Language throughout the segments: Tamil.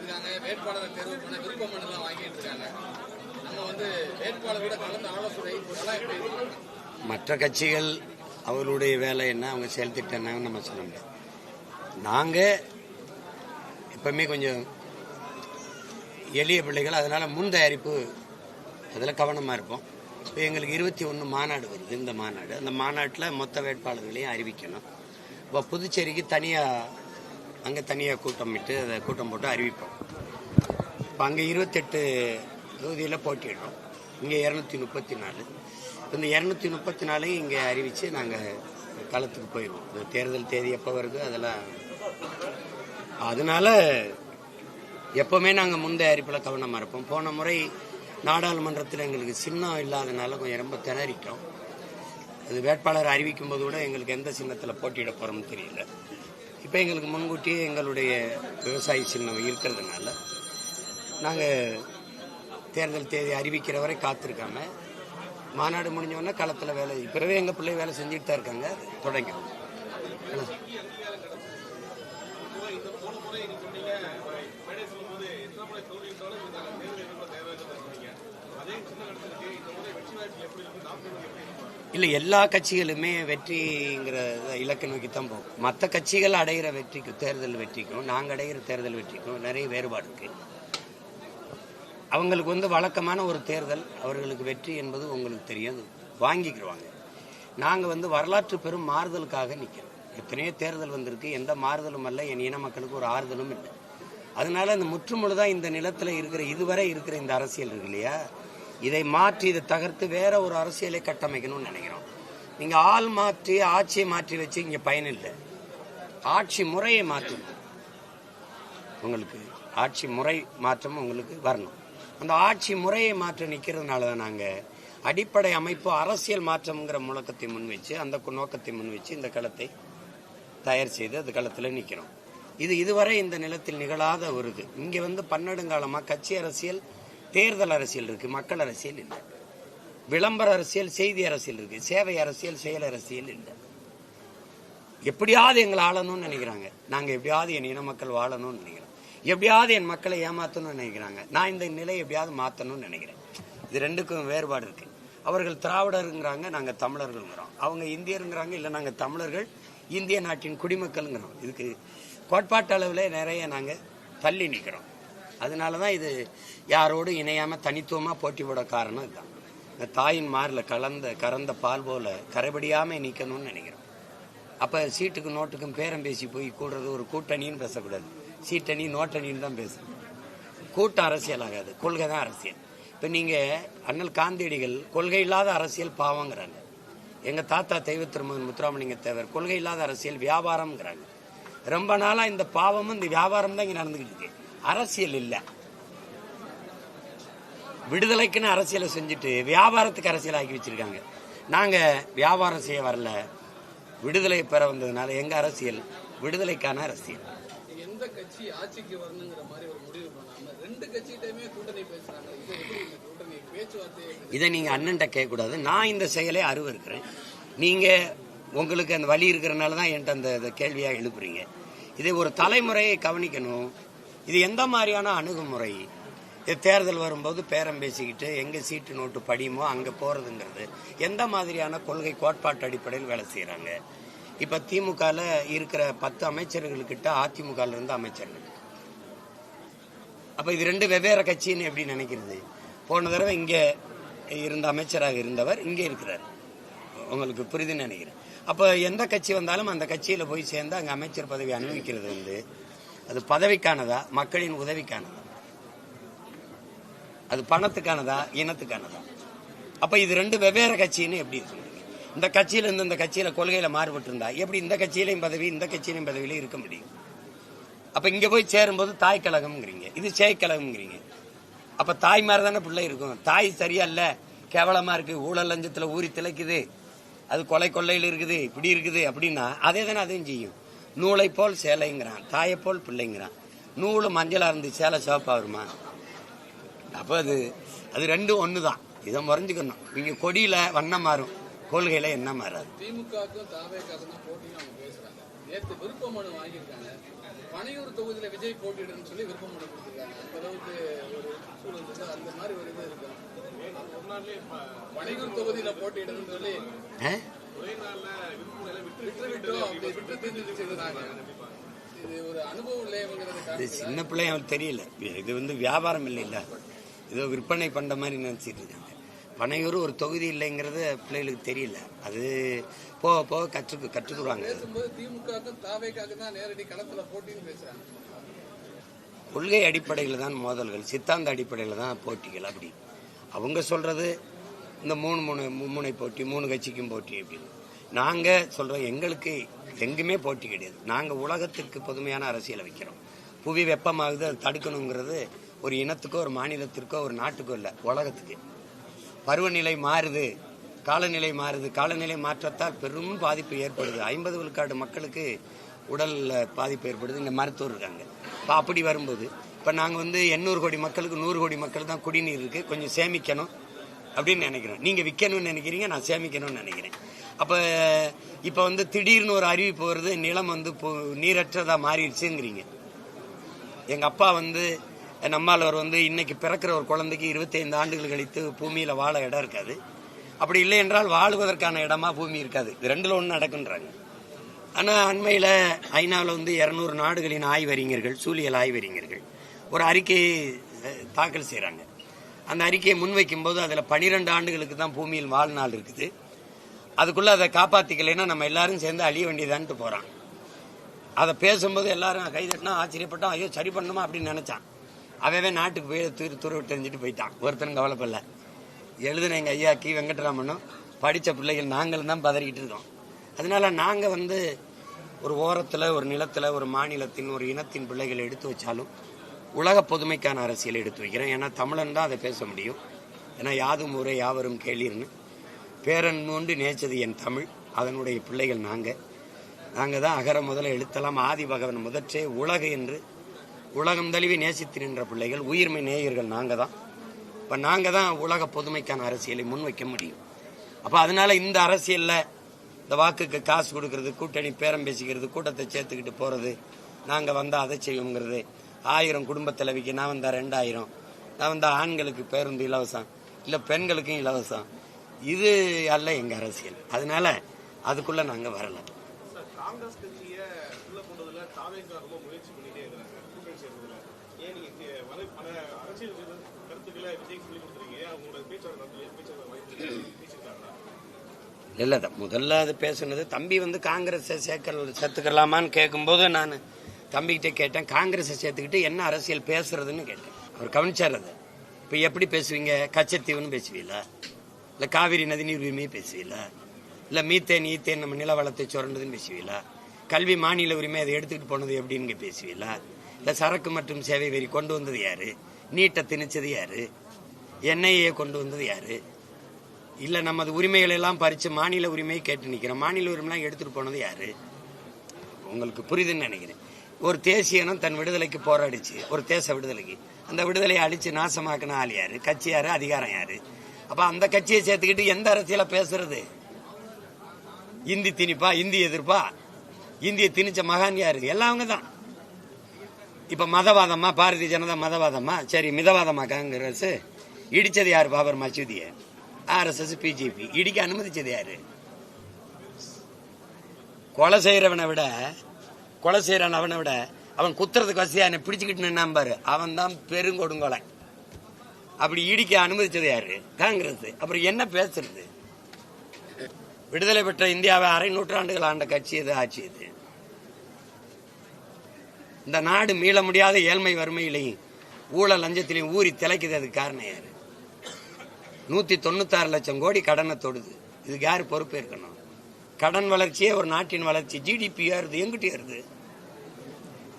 இருக்காங்க, வேட்பாளரை தேர்வு பண்ண விருப்ப மனுலாம் வாங்கிட்டு இருக்காங்க. நம்ம வேட்பாளரோட கலந்து ஆலோசனை மற்ற கட்சிகள் அவர்களுடைய வேலை என்ன, அவங்க செயல் திட்டம் என்னன்னு நம்ம சொல்ல முடியாது. நாங்கள் எப்பவுமே கொஞ்சம் எளிய பிள்ளைகள், அதனால முன் தயாரிப்பு அதில் கவனமாக இருப்போம். இப்போ எங்களுக்கு 21 மாநாடு வருது. இந்த மாநாடு, அந்த மாநாட்டில் மொத்த வேட்பாளர்களையும் அறிவிக்கணும். இப்போ புதுச்சேரிக்கு தனியாக கூட்டமிட்டு அதை கூட்டம் போட்டு அறிவிப்போம். இப்போ அங்கே 28 தொகுதியில் போட்டிடுறோம். இங்கே 234. இந்த 234 இங்கே அறிவித்து நாங்கள் களத்துக்கு போயிடுவோம். இந்த தேர்தல் தேதி எப்போ வருது அதெல்லாம். அதனால எப்பவுமே நாங்கள் முன் தயாரிப்பில் கவனமாக இருப்போம். போன முறை நாடாளுமன்றத்தில் எங்களுக்கு சின்னம் இல்லாதனால கொஞ்சம் ரொம்ப திணறிட்டோம். அது வேட்பாளர் அறிவிக்கும் போது கூட எங்களுக்கு எந்த சின்னத்தில் போட்டியிட போகிறோம்னு தெரியல. இப்போ எங்களுக்கு முன்கூட்டியே எங்களுடைய விவசாய சின்னம் இருக்கிறதுனால நாங்கள் தேர்தல் தேதி அறிவிக்கிற வரை காத்திருக்காம மாநாடு முடிஞ்சோடனே களத்தில் வேலை, இப்போவே எங்கள் பிள்ளை வேலை செஞ்சுட்டு தான் இருக்காங்க, தொடங்கும். இல்லை, எல்லா கட்சிகளுமே வெற்றிங்கிற இலக்கை நோக்கி தான் போகும். மற்ற கட்சிகள் அடைகிற வெற்றிக்கும் தேர்தல் வெற்றிக்கும் நாங்கள் அடைகிற தேர்தல் வெற்றிக்கும் நிறைய வேறுபாடு இருக்கு. அவங்களுக்கு வழக்கமான ஒரு தேர்தல், அவர்களுக்கு வெற்றி என்பது உங்களுக்கு தெரியும், வாங்கிக்கிடுவாங்க. நாங்கள் வரலாற்று பெரும் மாறுதலுக்காக நிற்கிறோம். எத்தனையோ தேர்தல் வந்திருக்கு, எந்த மாறுதலும் அல்ல, என் இன மக்களுக்கு ஒரு ஆறுதலும் இல்லை. அதனால இந்த முற்றுமுழுதான் இந்த நிலத்தில் இருக்கிற இதுவரை இருக்கிற இந்த அரசியல் இருக்கு இல்லையா, இதை மாற்றி இதை தகர்த்து வேற ஒரு அரசியலை கட்டமைக்கணும்னு நினைக்கிறோம். நீங்க ஆள் மாற்றி ஆட்சியை மாற்றி வச்சு இங்க பயன் இல்லை. ஆட்சி முறையை மாற்றணும். உங்களுக்கு ஆட்சி முறை மாற்றம் உங்களுக்கு வரணும். அந்த ஆட்சி முறையை மாற்ற நிக்கிறதுனால தான் நாங்க அடிப்படை அமைப்பு அரசியல் மாற்றம்ங்கிற முழக்கத்தை முன்வச்சு, அந்த நோக்கத்தை முன்வச்சு இந்த களத்தை தயார் செய்து அந்த களத்தில் நிற்கிறோம். இதுவரை இந்த நிலத்தில் நிகழாத ஒரு இது. இங்க பன்னெடுங்காலமா கட்சி அரசியல், தேர்தல் அரசியல் இருக்கு, மக்கள் அரசியல் இல்லை. விளம்பர அரசியல், செய்தி அரசியல் இருக்கு, சேவை அரசியல், செயல் அரசியல் இல்லை. எப்படியாவது எங்களை ஆளணும்னு நினைக்கிறாங்க. நாங்க எப்படியாவது என் இன மக்கள் வாழணும்னு நினைக்கிறோம். எப்படியாவது என் மக்களை ஏமாத்தணும்னு நினைக்கிறாங்க. நான் இந்த நிலையை எப்படியாவது மாற்றணும்னு நினைக்கிறேன். இது ரெண்டுக்கும் வேறுபாடு இருக்கு. அவர்கள் திராவிடருங்கிறாங்க, நாங்க தமிழர்கள்ங்கிறோம். அவங்க இந்தியருங்கிறாங்க, இல்லை நாங்க தமிழர்கள், இந்திய நாட்டின் குடிமக்கள்ங்கிறோம். இதுக்கு கோட்பாட்டு அளவில் நிறைய நாங்க தள்ளி நிற்கிறோம். அதனாலதான் இது யாரோடு இணையாம தனித்துவமா போட்டி போட காரணம் இதுதான். இந்த தாயின் மார்ல கறந்த பால் போல கரைபடியாம நிக்கணும்னு நினைக்கிறோம். அப்ப சீட்டுக்கும் நோட்டுக்கும் பேரம் பேசி போய் கூடுறது ஒரு கூட்டணின்னு பேசக்கூடாது. சீட்டணி நோட்டணின்னு தான் பேசணும். கூட்டம் அரசியல் ஆகாது, கொள்கை தான் அரசியல். இப்ப நீங்க அண்ணல் காந்தியடிகள் கொள்கை இல்லாத அரசியல் பாவங்கிறாங்க. எங்க தாத்தா தெய்வ திருமகன் முத்துராமலிங்க தேவர் கொள்கை இல்லாத அரசியல் வியாபாரம்ங்கிறாங்க. ரொம்ப நாளா இந்த பாவமும் இந்த வியாபாரம் தான் இங்க நடந்துகிட்டு இருக்கு. அரசியல் இல்ல. விடுதலைக்குன்னு அரசியலை செஞ்சுட்டு வியாபாரத்துக்கு அரசியல் ஆக்கி வச்சிருக்காங்க. நாங்க வியாபாரம் செய்ய வரல, விடுதலை பெற வந்ததுனால எங்க அரசியல் விடுதலைக்கான அரசியல். எந்த கட்சி ஆட்சிக்கு வரணுங்கிற மாதிரி ஒரு முடிவு பண்ணாம ரெண்டு கட்சியிட்டமே கூட்டணி பேசுறாங்க. இதை நீங்க அண்ணன்ட்ட கேட்க கூடாது. நான் இந்த செயலை அருவருக்கிறேன். நீங்க உங்களுக்கு அந்த வழி இருக்கிறனால தான் என்கிட்ட அந்த கேள்வியா எழுப்புறீங்க. இதை ஒரு தலைமுறையை கவனிக்கணும். இது எந்த மாதிரியான அணுகுமுறை? தேர்தல் வரும்போது பேரம் பேசிக்கிட்டு எங்க சீட்டு நோட்டு படியுமோ அங்க போறதுங்கிறது எந்த மாதிரியான கொள்கை கோட்பாட்டு அடிப்படையில் வேலை செய்யறாங்க? இப்ப திமுகல இருக்கிற 10 அமைச்சர்கள்கிட்ட அதிமுகல இருந்து அமைச்சர்கள். அப்ப இது ரெண்டு வெவ்வேறு கட்சின்னு எப்படி நினைக்கிறது? போன தடவை இங்க இருந்த அமைச்சராக இருந்தவர் இங்க இருக்கிறார். உங்களுக்கு புரிதுன்னு நினைக்கிறேன். அப்ப எந்த கட்சி வந்தாலும் அந்த கட்சியில போய் சேர்ந்து அங்க அமைச்சர் பதவி அனுபவிக்கிறது அது பதவிக்கானதா, மக்களின் உதவிக்கானதா, அது பணத்துக்கானதா, இனத்துக்கானதா? அப்ப இது ரெண்டு வெவ்வேறு கட்சின்னு எப்படி சொல்றீங்க? இந்த கட்சியில இருந்து இந்த கட்சியில கொள்கையில மாறுபட்டு இருந்தா எப்படி இந்த கட்சியிலையும் பதவி இந்த கட்சியிலையும் பதவியில இருக்க முடியும்? அப்ப இங்க போய் சேரும்போது தாய் கழகம்ங்கிறீங்க, இது சேய் கழகம்ங்கிறீங்க. அப்ப தாய் மாதிரி தானே பிள்ளை இருக்கும். தாய் சரியா இல்ல, கேவலமா இருக்கு, ஊழல் லஞ்சத்துல ஊறி திளைக்குது, அது கொலை கொள்ளையில் இருக்குது, இப்படி இருக்குது அப்படின்னா அதே தானே அதையும் செய்யும். நூலை போல் சேலைங்கிறான், தாயை போல் பிள்ளைங்கிறான். நூலு மஞ்சளா இருந்து சேலை சிவப்பா வருமா? அப்ப அது ரெண்டும் ஒண்ணுதான். இதை முறைஞ்சுக்கணும். நீங்க கொடியில வண்ணம் மாறும், கொள்கையில என்ன மாறாது. திமுகவுக்கும் தாவேக்காவுக்கும் போட்டியும் அவங்க பேசுறாங்க. நேற்று விருப்ப மனு வாங்கியிருக்காங்க. பனையூர் தொகுதியில விஜய் போட்டியிடுன்னு சொல்லி விருப்பம் மனு கொடுத்துருக்காங்க. அந்த அளவுக்கு ஒரு சூழல் இருக்கு. அந்த மாதிரி ஒரு இது இருக்கு. பனையூர் தொகுதியில போட்டியிடுன்னு சொல்லி விட்டு தீர்ந்து செய்தாங்க. இது ஒரு அனுபவம் இல்லைங்கிறது சின்ன பிள்ளைங்க அவங்களுக்கு தெரியல. இது வந்து வியாபாரம் இல்லைல்ல, ஏதோ விற்பனை பண்ற மாதிரி நினைச்சிட்டு இருக்காங்க. பனையூர் ஒரு தொகுதி இல்லைங்கிறது பிள்ளைகளுக்கு தெரியல. அது போக போக கற்றுக்குறாங்க. பேசும்போது திமுகவுக்கும் தாவேக்காவுக்கும் தான் நேரடி களத்துல போட்டின்னு பேசுறாங்க. கொள்கை அடிப்படையில் தான் மோதல்கள், சித்தாந்த அடிப்படையில் தான் போட்டிகள். அப்படி அவங்க சொல்றது இந்த மும்முனை போட்டி, 3 கட்சிக்கும் போட்டி அப்படின்னு. நாங்க சொல்றோம் எங்களுக்கு எங்குமே போட்டி கிடையாது. நாங்க உலகத்திற்கு பொதுமையான அரசியலை வைக்கிறோம். புவி வெப்பமாகுது, அதை தடுக்கணுங்கிறது ஒரு இனத்துக்கோ ஒரு மாநிலத்திற்கோ ஒரு நாட்டுக்கோ இல்லை, உலகத்துக்கு. பருவநிலை மாறுது, காலநிலை மாறுது. காலநிலை மாற்றத்தால் பெரும் பாதிப்பு ஏற்படுது. 50 விழுக்காடு மக்களுக்கு உடல் பாதிப்பு ஏற்படுது. இங்க மருத்துவர் இருக்காங்க. இப்போ அப்படி வரும்போது இப்போ நாங்கள் வந்து 800 கோடி மக்களுக்கு 100 கோடி மக்கள் தான் குடிநீர் இருக்கு, கொஞ்சம் சேமிக்கணும் அப்படின்னு நினைக்கிறோம். நீங்க விற்கணும்னு நினைக்கிறீங்க, நான் சேமிக்கணும்னு நினைக்கிறேன். அப்ப இப்ப வந்து திடீர்னு ஒரு அறிவிப்பு வருது, நிலம் வந்து நீரற்றதா மாறிடுச்சுங்கிறீங்க. எங்க அப்பா வந்து நம்மால் வந்து இன்னைக்கு பிறக்கிற ஒரு குழந்தைக்கு 25 ஆண்டுகள் கழித்து பூமியில வாழ இடம் இருக்காது. அப்படி இல்லை என்றால் வாழ்வதற்கான இடமா பூமி இருக்காது. இது 2ல் 1 நடக்குன்றாங்க. ஆனா அண்மையில ஐநாவில் வந்து 200 நாடுகளின் ஆய்வறிஞர்கள், சூழியல் ஆய்வறிஞர்கள் ஒரு அறிக்கையை தாக்கல் செய்யறாங்க. அந்த அறிக்கையை முன்வைக்கும் போது அதுல 12 ஆண்டுகளுக்கு தான் பூமியில் வாழ்நாள் இருக்குது. அதுக்குள்ள அதை காப்பாத்திக்கலைன்னா நம்ம எல்லாரும் சேர்ந்து அழிய வேண்டியதான்ட்டு போறான். அதை பேசும்போது எல்லாரும் கைதட்டினா ஆச்சரியப்பட்டோம். ஐயோ சரி பண்ணணுமா அப்படின்னு நினைச்சான். அவவே நாட்டுக்கு போய் துருவி தெரிஞ்சுட்டு போயிட்டான். ஒருத்தரும் கவலைப்படல. எழுதுன எங்க ஐயா கி வெங்கட்ராமனும் படிச்ச பிள்ளைகள் நாங்களும் தான் பதறிக்கிட்டு இருக்கோம். அதனால நாங்க வந்து ஒரு ஓரத்துல, ஒரு நிலத்துல, ஒரு மாநிலத்தின், ஒரு இனத்தின் பிள்ளைகளை எடுத்து வச்சாலும் உலக பொதுமைக்கான அரசியலை எடுத்து வைக்கிறேன். ஏன்னா தமிழன் தான் அதை பேச முடியும். ஏன்னா யாதும் ஊரே யாவரும் கேளீர்னு பேரன் மூண்டு நேச்சது என் தமிழ். அதனுடைய பிள்ளைகள் நாங்க தான் அகர முதல எழுத்தலாம் ஆதி பகவன் முதற்றே உலக என்று உலகம் தழுவி நேசித்து நின்ற பிள்ளைகள், உயிர்மை நேயர்கள் நாங்க தான். இப்ப நாங்க தான் உலக பொதுமைக்கான அரசியலை முன்வைக்க முடியும். அப்ப அதனால இந்த அரசியல்ல இந்த வாக்குக்கு காசு கொடுக்கறது, கூட்டணி பேரம் பேசிக்கிறது, கூட்டத்தை சேர்த்துக்கிட்டு போறது, நாங்க வந்தா அதை செய்வோங்கிறது, 1000 குடும்ப தலைவிக்கு நான் வந்தா 2000, நான் வந்தா ஆண்களுக்கு பேருந்து இலவசம், இல்ல பெண்களுக்கும் இலவசம், இது அல்ல எங்க அரசியல். அதனால அதுக்குள்ள நாங்க வரல. காங்கிரஸ் கட்சியை உள்ள கொண்டதுல தாவேகா ரொம்ப முயற்சி பண்ணிட்டே இருக்கிறாங்க கூட்டணி சேர்ந்ததுல. ஏன் நீங்க பல அரசியல் கருத்துக்களை விஜய் சொல்லி கொடுத்துருக்கீங்க, அவங்களோட பேச்சாளர் பேசியிருக்காங்களா? இல்ல முதல்ல அது பேசுனது தம்பி வந்து காங்கிரஸை சேர்த்துக்கலாமான்னு கேட்கும்போது நான் தம்பிக்கிட்ட கேட்டேன், காங்கிரஸை சேர்த்துக்கிட்டு என்ன அரசியல் பேசுறதுன்னு கேட்டேன். அவர் கவனிச்சார். அது இப்ப எப்படி பேசுவீங்க? கச்சத்தீவுன்னு பேசுவீங்களா, இல்ல காவிரி நதிநீர் உரிமையை பேசுவீங்களா, இல்ல மீத்தேன் ஈத்தேன் நம்ம நில வளத்தை சுரண்டதுன்னு பேசுவீங்களா, கல்வி மாநில உரிமை அதை எடுத்துக்கிட்டு போனது எப்படின்னு பேசுவீங்களா, இல்ல சரக்கு மற்றும் சேவை வரி கொண்டு வந்தது யாரு, நீட்டை திணிச்சது யாரு, என்ஐஏ கொண்டு வந்தது யாரு, இல்ல நமது உரிமைகள் எல்லாம் பறிச்சு மாநில உரிமையை கேட்டு நிக்கிறோம், மாநில உரிமைலாம் எடுத்துட்டு போனது யாரு? உங்களுக்கு புரியுதுன்னு நினைக்கிறேன். ஒரு தேசிய இனம் தன் விடுதலைக்கு போராடிச்சு, ஒரு தேச விடுதலைக்கு. அந்த விடுதலையை அழிச்சு நாசமாக்கின ஆள் யாரு? கட்சி யாரு? அதிகாரம் யாரு? அப்ப அந்த கட்சியை சேர்த்துக்கிட்டு எந்த அரசியல பேசுறது? இந்தி திணிப்பா, இந்தி எதிர்ப்பா, இந்திய திணிச்ச மகான் யாரு? எல்லாம் அவங்க தான். இப்ப மதவாதமா, பாரதிய ஜனதா மதவாதமா? சரி, மிதவாதமா காங்கிரஸ்? இடிச்சது யாரு? பாபர் மசூதிய RSS பிஜேபி இடிக்க அனுமதிச்சது யாரு? கொலை செய்யறவனை விட அவன் குத்துறதுக்கு வசதியா என்ன பிடிச்சுக்கிட்டு நின்னான் பாரு, அவன் தான் பெருங்கொடுங்கொலை. அப்படி இடிக்க அனுமதிச்சது யாரு? காங்கிரஸ். அப்புறம் என்ன பேசுறது? விடுதலை பெற்ற இந்தியாவை 1/2 நூற்றாண்டுகள் ஆண்ட கட்சி எது? ஆட்சி எது? இந்த நாடு மீள முடியாத ஏழ்மை வறுமையிலையும் ஊழல் லஞ்சத்திலையும் ஊறி திளைக்குது. அதுக்கு காரணம் யாரு? 196 லட்சம் கோடி கடனை தொடுது. இதுக்கு யாரு பொறுப்பு இருக்கணும்? கடன் வளர்ச்சியே ஒரு நாட்டின் வளர்ச்சி. ஜிடிபி ஏறுது, எங்கிட்ட ஏறுது?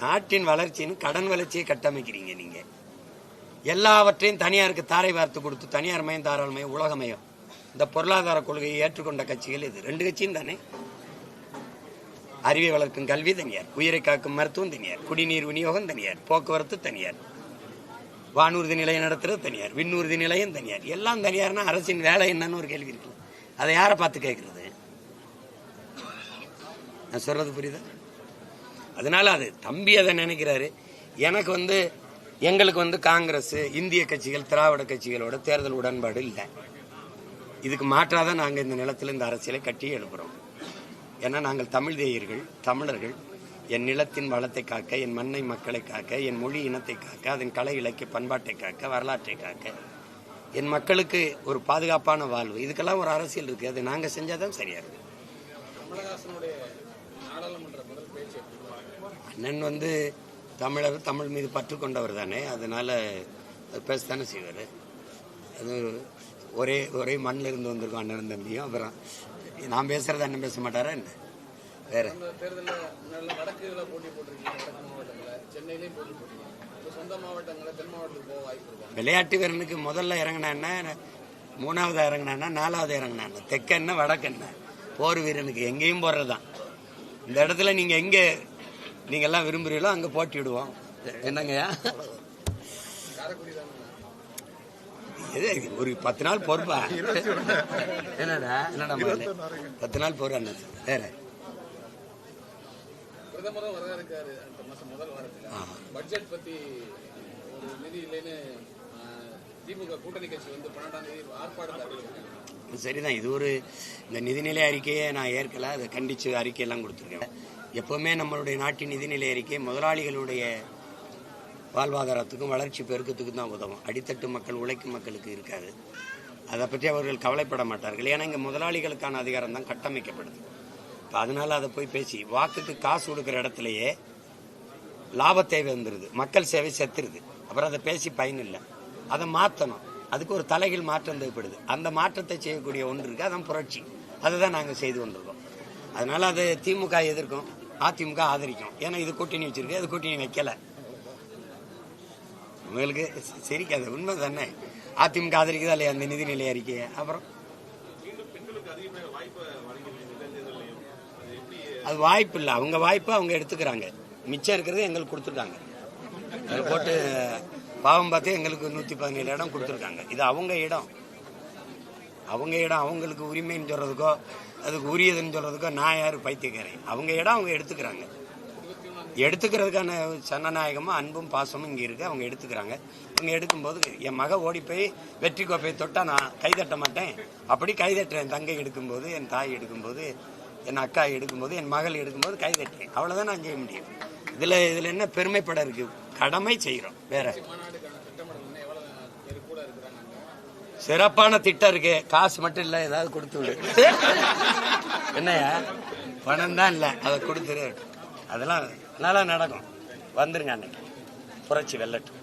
நாட்டின் வளர்ச்சின்னு கடன் வளர்ச்சியை கட்டமைக்கிறீங்க நீங்க. எல்லாவற்றையும் தனியாருக்கு தாரை வார்த்து கொடுத்து, தனியார் மயம், தாராளமயம், உலகமயம், இந்த பொருளாதார கொள்கையை ஏற்றுக்கொண்ட கட்சிகள் இது 2 கட்சியும் தானே. அறிவை வளர்க்கும் கல்வி தனியார், உயிரை காக்கும் மருத்துவம் தனியார், குடிநீர் விநியோகம் தனியார், போக்குவரத்து தனியார், வானூர்தி நிலையம் நடத்துறது தனியார், விண்ணூர்தி நிலையம் தனியார். எல்லாம் தனியார்னா அரசின் வேலை என்னன்னு ஒரு கேள்வி இருக்கு. அதை யாரை பார்த்து கேட்கறது? நான் சொல்றது புரியுதா? அதனால அது தம்பி அதை நினைக்கிறாரு. எனக்கு எங்களுக்கு காங்கிரஸ், இந்திய கட்சிகள், திராவிட கட்சிகளோட தேர்தல் உடன்பாடு இல்லை. இதுக்கு மாற்றாதான் நாங்கள் இந்த நிலத்தில் இந்த அரசியலை கட்டி எழுப்புறோம். ஏன்னா நாங்கள் தமிழ் தேயர்கள், தமிழர்கள். என் நிலத்தின் வளத்தை காக்க, என் மண்ணை மக்களை காக்க, என் மொழி இனத்தை காக்க, அதன் கலை இலக்கிய பண்பாட்டை காக்க, வரலாற்றை காக்க, என் மக்களுக்கு ஒரு பாதுகாப்பான வாழ்வு, இதுக்கெல்லாம் ஒரு அரசியல் இருக்கு. அதை நாங்கள் செஞ்சாதான் சரியா இருக்கு. அண்ணன் தமிழர், தமிழ் மீது பற்று கொண்டவர் தானே, அதனால பேசத்தானே செய்வார். அது ஒரே மண்ணில் இருந்து வந்திருக்கோம் அண்ணன் தம்பியும். அப்புறம் நான் பேசுறது அண்ணன் பேச மாட்டாரா என்ன? வேற விளையாட்டு வீரனுக்கு முதல்ல இறங்கினா, மூணாவது இறங்கினா, நாலாவது இறங்கினா, தெற்கென்ன வடக்கென்ன, போர் வீரனுக்கு எங்கேயும் போறதுதான். இந்த இடத்துல நீங்க எங்க நீங்க எல்லாம் விரும்புறீங்களோ அங்க போட்டி விடுவோம். என்னங்கய்யா, ஒரு 10 நாள் பொறுப்பா? என்னடா 10 நாள் பொறு அண்ணன். வேற பிரதமரும் வர இருக்காரு அடுத்த மாசம் முதல் வாரத்துல. பட்ஜெட் பத்தி ஒரு நிதி இல்லைன்னு திமுக கூட்டணி கட்சி 12ஆம் தேதி ஆர்ப்பாட்டம். சரிதான். இது இந்த நிதிநிலை அறிக்கையை நான் ஏற்கல, அதை கண்டிச்சு அறிக்கையெல்லாம் கொடுத்துருக்கேன். எப்பவுமே நம்மளுடைய நாட்டின் நிதிநிலை அறிக்கை முதலாளிகளுடைய வாழ்வாதாரத்துக்கும் வளர்ச்சி பெருக்கத்துக்கும் தான் உதவும். அடித்தட்டு மக்கள், உழைக்கும் மக்களுக்கு இருக்காது. அதை பற்றி அவர்கள் கவலைப்பட மாட்டார்கள். ஏன்னா இங்கே முதலாளிகளுக்கான அதிகாரம் தான் கட்டமைக்கப்படுது. இப்போ அதனால அதை போய் பேசி வாக்குக்கு காசு கொடுக்குற இடத்துலையே லாப தேவை வந்துடுது, மக்கள் சேவை செத்துருது. அப்புறம் அதை பேசி பயன் இல்லை. அதை மாற்றணும். அதுக்கு ஒரு தலைகீழ் மாற்றம் தேவைப்படுது. அந்த மாற்றத்தை செய்யக்கூடிய ஒன்று இருக்கு, அதான் புரட்சி. அதை தான் நாங்கள் செய்து கொண்டிருக்கோம். அதனால அது திமுக எதிர்க்கும், அதிமுக ஆதரிக்கும். ஏன்னா இது கூட்டணி வச்சிருக்கு, அது கூட்டணி வைக்கல. உங்களுக்கு சரிக்காது, உண்மை தானே. அதிமுக ஆதரிக்குதா இல்லையா அந்த நிதிநிலை அறிக்கையை? அப்புறம் அது வாய்ப்பு இல்லை. அவங்க வாய்ப்பு அவங்க எடுத்துக்கிறாங்க. மிச்சம் இருக்கிறது எங்களுக்கு கொடுத்துருக்காங்க. அதில் போட்டு பாவம் பார்த்து எங்களுக்கு 117 இடம் கொடுத்துருக்காங்க. இது அவங்க இடம். அவங்களுக்கு உரிமைன்னு சொல்றதுக்கோ அதுக்கு உரியதுன்னு சொல்றதுக்கோ நான் யாரு பைத்தியக்காரன்? அவங்க இடம் அவங்க எடுத்துக்கிறாங்க. எடுத்துக்கிறதுக்கான சனநாயகமும் அன்பும் பாசமும் இங்கே இருக்கு. அவங்க எடுத்துக்கிறாங்க. அவங்க எடுக்கும்போது என் மக ஓடி போய் வெற்றி கோப்பையை தொட்டா நான் கைதட்ட மாட்டேன். அப்படி கைதட்டுறேன். என் தங்கை எடுக்கும்போது, என் தாய் எடுக்கும்போது, என் அக்கா எடுக்கும்போது, என் மகள் எடுக்கும்போது கைதட்டுறேன். அவ்வளவுதான் நான் செய்ய முடியும். இதுல என்ன பெருமைப்பட இருக்கு? கடமை செய்யறோம். வேற சிறப்பான திட்டம் இருக்கு. காசு மட்டும் இல்ல, ஏதாவது கொடுத்து விடு. என்னையா பணம் தான் இல்ல, அதை கொடுத்துரு. அதெல்லாம் நல்லா நடக்கும். வந்துருங்க அன்னைக்கு புரட்சி வெல்லட்டும்.